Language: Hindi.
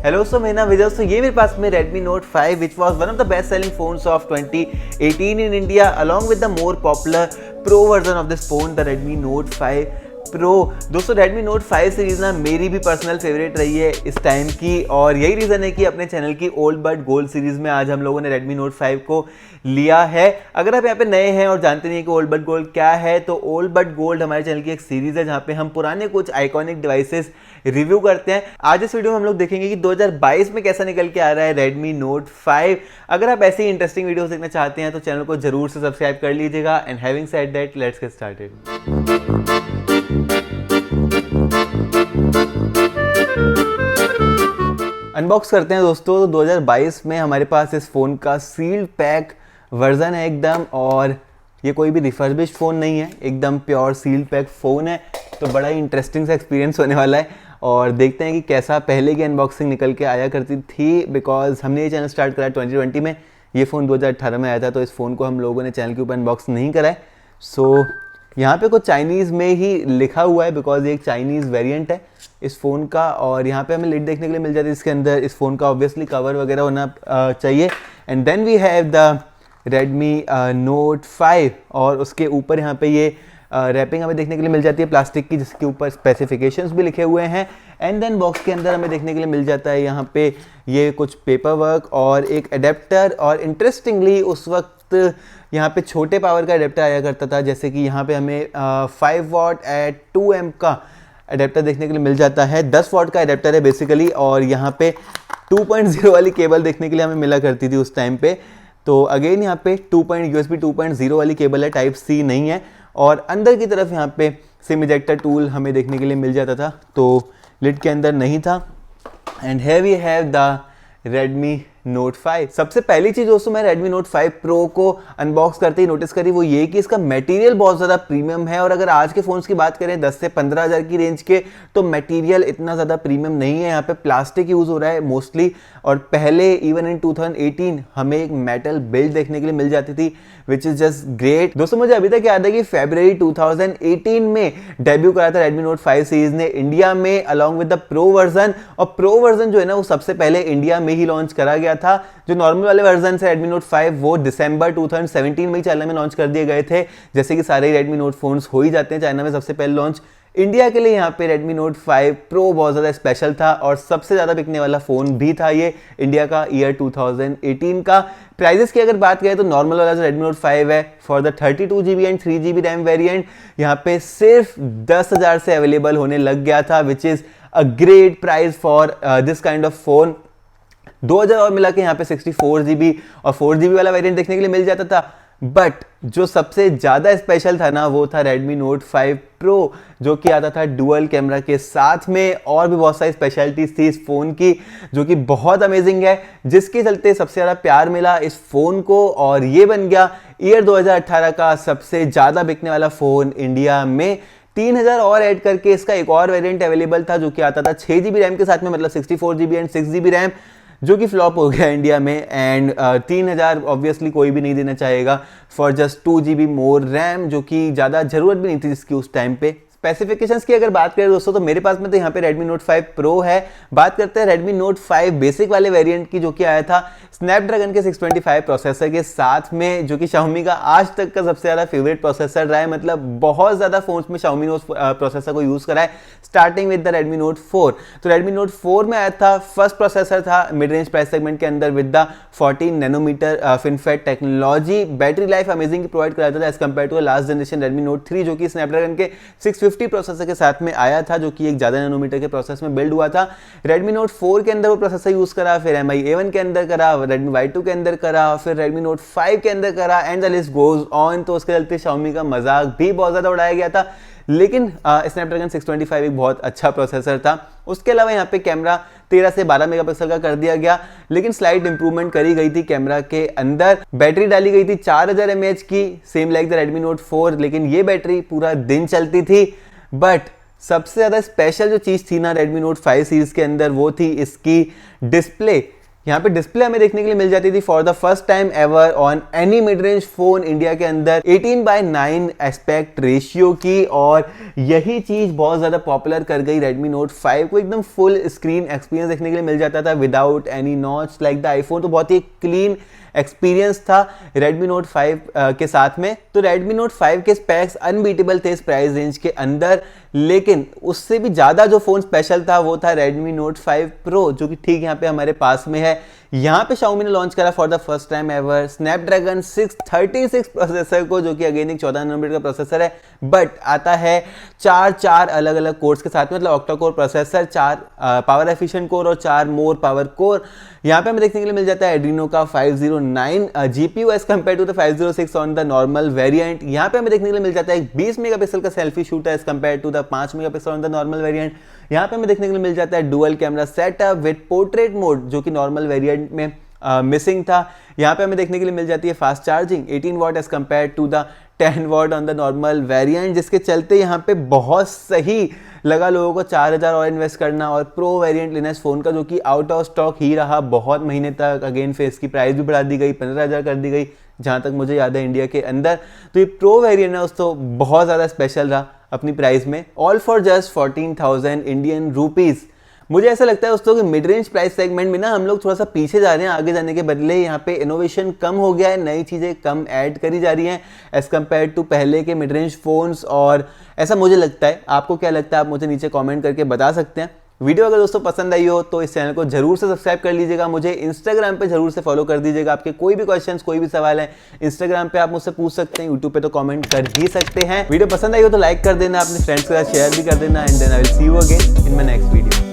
हेलो सो मेरा नाम विजय। ये मेरे पास में Redmi Note 5 which was one of the best selling phones of 2018 in India along with the more popular Pro version of this phone, the Redmi Note 5 Pro। दोस्तों Redmi Note 5 सीरीज़ ना मेरी भी पर्सनल फेवरेट रही है इस टाइम की, और यही रीज़न है कि अपने चैनल की ओल्ड बट गोल्ड सीरीज़ में आज हम लोगों ने Redmi Note 5 को लिया है। अगर आप यहाँ पे नए हैं और जानते नहीं हैं कि ओल्ड बट गोल्ड क्या है, तो ओल्ड बट गोल्ड हमारे चैनल की एक सीरीज़ है जहाँ पे हम पुराने कुछ आइकॉनिक डिवाइसेस रिव्यू करते हैं। आज इस वीडियो में हम लोग देखेंगे कि 2022 में कैसा निकल के आ रहा है Redmi Note 5। अगर आप ऐसी इंटरेस्टिंग वीडियोस देखना चाहते हैं तो चैनल को जरूर से सब्सक्राइब कर लीजिएगा। And having said that, let's get started. Unbox करते हैं दोस्तों। 2022 में हमारे पास इस फ़ोन का सील्ड पैक वर्जन है एकदम, और ये कोई भी रिफर्बिश्ड फ़ोन नहीं है, एकदम प्योर सील्ड पैक फ़ोन है। तो बड़ा ही इंटरेस्टिंग सा एक्सपीरियंस होने वाला है, और देखते हैं कि कैसा पहले की अनबॉक्सिंग निकल के आया करती थी। बिकॉज हमने ये चैनल स्टार्ट करा 2020 में, ये फ़ोन 2018 में आया था, तो इस फ़ोन को हम लोगों ने चैनल के ऊपर अनबॉक्स नहीं करा है। सो यहाँ पे कुछ चाइनीज़ में ही लिखा हुआ है, बिकॉज ये एक चाइनीज़ वेरिएंट है इस फ़ोन का। और यहाँ पे हमें लिड देखने के लिए मिल जाती है इसके अंदर। इस फ़ोन का ऑब्वियसली कवर वगैरह होना चाहिए। And then we have the Redmi Note 5, और उसके ऊपर यहाँ पे ये रैपिंग हमें देखने के लिए मिल जाती है प्लास्टिक की, जिसके ऊपर स्पेसिफिकेशंस भी लिखे हुए हैं। एंड देन बॉक्स के अंदर हमें देखने के लिए मिल जाता है यहाँ पे ये कुछ पेपर वर्क और एक अडेप्टर। और इंटरेस्टिंगली उस वक्त यहाँ पे छोटे पावर का अडेप्टर आया करता था, जैसे कि यहाँ पे हमें 5 वॉट एट 2 एम्प का अडेप्टर देखने के लिए मिल जाता है। 10 वॉट का अडेप्टर है बेसिकली, और यहाँ पे 2.0 वाली केबल देखने के लिए हमें मिला करती थी उस टाइम पे। तो अगेन यहाँ पे USB 2.0 वाली केबल है, टाइप सी नहीं है। और अंदर की तरफ यहाँ पे सिम इजेक्टर टूल हमें देखने के लिए मिल जाता था, तो लिड के अंदर नहीं था। And here we have the Redmi Note 5। सबसे पहली चीज़ दोस्तों मैं Redmi Note 5 Pro को अनबॉक्स करते ही नोटिस करी वो ये कि इसका मटेरियल बहुत ज़्यादा प्रीमियम है। और अगर आज के फ़ोन्स की बात करें 10 से 15 हज़ार की रेंज के, तो मटेरियल इतना ज़्यादा प्रीमियम नहीं है। यहाँ पे प्लास्टिक यूज़ हो रहा है मोस्टली, और पहले इवन इन 2018 हमें एक मेटल बिल्ड देखने के लिए मिल जाती थी, विच इज़ जस्ट ग्रेट। दोस्तों मुझे अभी तक याद है कि फरवरी 2018 में डेब्यू करा था Redmi Note 5 सीरीज़ ने इंडिया में along with the pro version. और प्रो वर्जन जो है ना वो सबसे पहले इंडिया में ही लॉन्च करा गया था। जो नॉर्मल वाले वर्जन से Redmi Note 5 वो दिसंबर 2017 में ही चाइना में लॉन्च कर दिए गए थे, जैसे कि सारे Redmi Note फोन्स हो ही जाते हैं चाइना में सबसे पहले लॉन्च। इंडिया के लिए यहाँ पे Redmi Note 5 Pro बहुत ज़्यादा स्पेशल था, और सबसे ज़्यादा बिकने वाला फ़ोन भी था ये इंडिया का ईयर 2018 का। प्राइजेस की अगर बात करें तो नॉर्मल वाला जो Redmi Note 5 है for the 32GB and 3GB RAM variant यहाँ पे सिर्फ 10,000 से अवेलेबल होने लग गया था, which is a great price for this kind of phone. 2000 और मिला के यहाँ पे 64GB और 4GB वाला वेरिएंट देखने के लिए मिल जाता था। बट जो सबसे ज़्यादा स्पेशल था ना वो था Redmi Note 5 Pro, जो कि आता था डुअल कैमरा के साथ में। और भी बहुत सारी स्पेशलिटीज थी इस फ़ोन की जो कि बहुत अमेजिंग है, जिसके चलते सबसे ज़्यादा प्यार मिला इस फ़ोन को, और ये बन गया ईयर 2018 का सबसे ज़्यादा बिकने वाला फ़ोन इंडिया में। 3000 और ऐड करके इसका एक और वेरिएंट अवेलेबल था जो कि आता था 6GB रैम के साथ में, मतलब 64GB एंड 6GB रैम, जो कि फ्लॉप हो गया इंडिया में। एंड 3000 ऑब्वियसली कोई भी नहीं देना चाहेगा for just 2GB more RAM, जो कि ज़्यादा ज़रूरत भी नहीं थी जिसकी उस टाइम पे। स्पेसिफिकेशंस की अगर बात करें दोस्तों तो मेरे पास में तो यहाँ पे Redmi Note 5 Pro है। बात करते हैं Redmi Note 5 बेसिक वाले वेरिएंट की, जो कि आया था स्नैपड्रैगन के 625 प्रोसेसर के साथ में, जो कि Xiaomi का आज तक का सबसे ज़्यादा फेवरेट प्रोसेसर रहा है। मतलब बहुत ज़्यादा फोन्स में Xiaomi ने उस प्रोसेसर को यूज़ करा है, starting with the Redmi Note 4। तो Redmi Note 4 में आया था फर्स्ट प्रोसेसर था मिड रेंज प्राइस सेगमेंट के अंदर with the 14 nanometre FinFET technology. Battery life amazing provide कराता था as compare to last generation Redmi Note 3, जो कि स्नैपड्रैगन के 650 प्रोसेसर के साथ में आया था, जो कि एक ज़्यादा नैनोमीटर के प्रोसेस में बिल्ड हुआ था। Redmi Note 4 के अंदर वो प्रोसेसर यूज़ करा, फिर MI A1 के अंदर करा, Redmi Y2 के अंदर करा, फिर Redmi Note 5 के अंदर करा, and the list goes on. तो उसके चलते Xiaomi का मजाक भी बहुत ज़्यादा उड़ाया गया था, लेकिन स्नैपड्रैगन 625 एक बहुत अच्छा प्रोसेसर था। उसके अलावा यहाँ पे कैमरा 13 से 12 मेगापिक्सल का कर दिया गया, लेकिन स्लाइट इंप्रूवमेंट करी गई थी कैमरा के अंदर। बैटरी डाली गई थी 4000 mAh की, same like the Redmi Note 4, लेकिन ये बैटरी पूरा दिन चलती थी। बट सबसे ज़्यादा स्पेशल जो चीज़ थी ना Redmi Note 5 सीरीज़ के अंदर वो थी इसकी डिस्प्ले। यहाँ पे डिस्प्ले हमें देखने के लिए मिल जाती थी for the first time ever on any mid range phone India के अंदर 18:9 एस्पेक्ट रेशियो की, और यही चीज बहुत ज्यादा पॉपुलर कर गई Redmi Note 5 को। एकदम फुल स्क्रीन एक्सपीरियंस देखने के लिए मिल जाता था without any notch like the iPhone. तो बहुत ही क्लीन एक्सपीरियंस था Redmi Note 5 के साथ में। तो Redmi Note 5 के स्पेक्स अनबीटेबल थे इस प्राइस रेंज के अंदर, लेकिन उससे भी ज़्यादा जो फ़ोन स्पेशल था वो था Redmi Note 5 Pro, जो कि ठीक यहाँ पे हमारे पास में है। यहाँ पे Xiaomi ने लॉन्च करा for the first time ever Snapdragon 636 processor को, जो कि अगेन एक 14 नैनोमीटर का प्रोसेसर है, बट आता है चार अलग अलग कोर्स के साथ में, मतलब octa core processor, 4 power efficient core और 4 मोर पावर कोर। यहाँ पे हमें देखने के लिए मिल जाता है एड्रीनो का 509 GPU as compare to the 506 on the normal variant. यहाँ पे हमें देखने के लिए मिल जाता है 20 मेगापिक्सल का selfie shooter as compare to the 5 megapixel on the normal variant. यहाँ पे हमें देखने के लिए मिल जाता है dual camera setup with portrait mode, जो कि नॉर्मल वेरिएंट में मिसिंग था। यहाँ पे हमें देखने के लिए मिल जाती है fast charging 18 watt as compare to the 10 watt on the normal variant, जिसके चलते यहाँ पे बहुत सही लगा लोगों को 4000 और इन्वेस्ट करना और प्रो वेरिएंट लेना इस फोन का, जो कि आउट ऑफ स्टॉक ही रहा बहुत महीने तक। अगेन फिर इसकी प्राइस भी बढ़ा दी गई, 15000 कर दी गई जहाँ तक मुझे याद है इंडिया के अंदर। तो ये प्रो वेरिएंट है दोस्तों, बहुत ज़्यादा स्पेशल रहा अपनी प्राइस में, all for just 14,000 Indian rupees. मुझे ऐसा लगता है दोस्तों कि मिड रेंज प्राइस सेगमेंट में ना हम लोग थोड़ा सा पीछे जा रहे हैं, आगे जाने के बदले यहाँ पे इनोवेशन कम हो गया है, नई चीज़ें कम ऐड करी जा रही हैं एज कम्पेयर टू पहले के मिड रेंज फोन्स, और ऐसा मुझे लगता है। आपको क्या लगता है आप मुझे नीचे कमेंट करके बता सकते हैं। वीडियो अगर दोस्तों पसंद आई हो तो इस चैनल को जरूर से सब्सक्राइब कर लीजिएगा, मुझे इंस्टाग्राम पे जरूर से फॉलो कर दीजिएगा। आपके कोई भी क्वेश्चंस, कोई भी सवाल है इंस्टाग्राम पे आप मुझसे पूछ सकते हैं, यूट्यूब पे तो कमेंट कर ही सकते हैं। वीडियो पसंद आई हो तो लाइक कर देना, अपने फ्रेंड्स के साथ शेयर भी कर देना, and then I will see you again in my next video.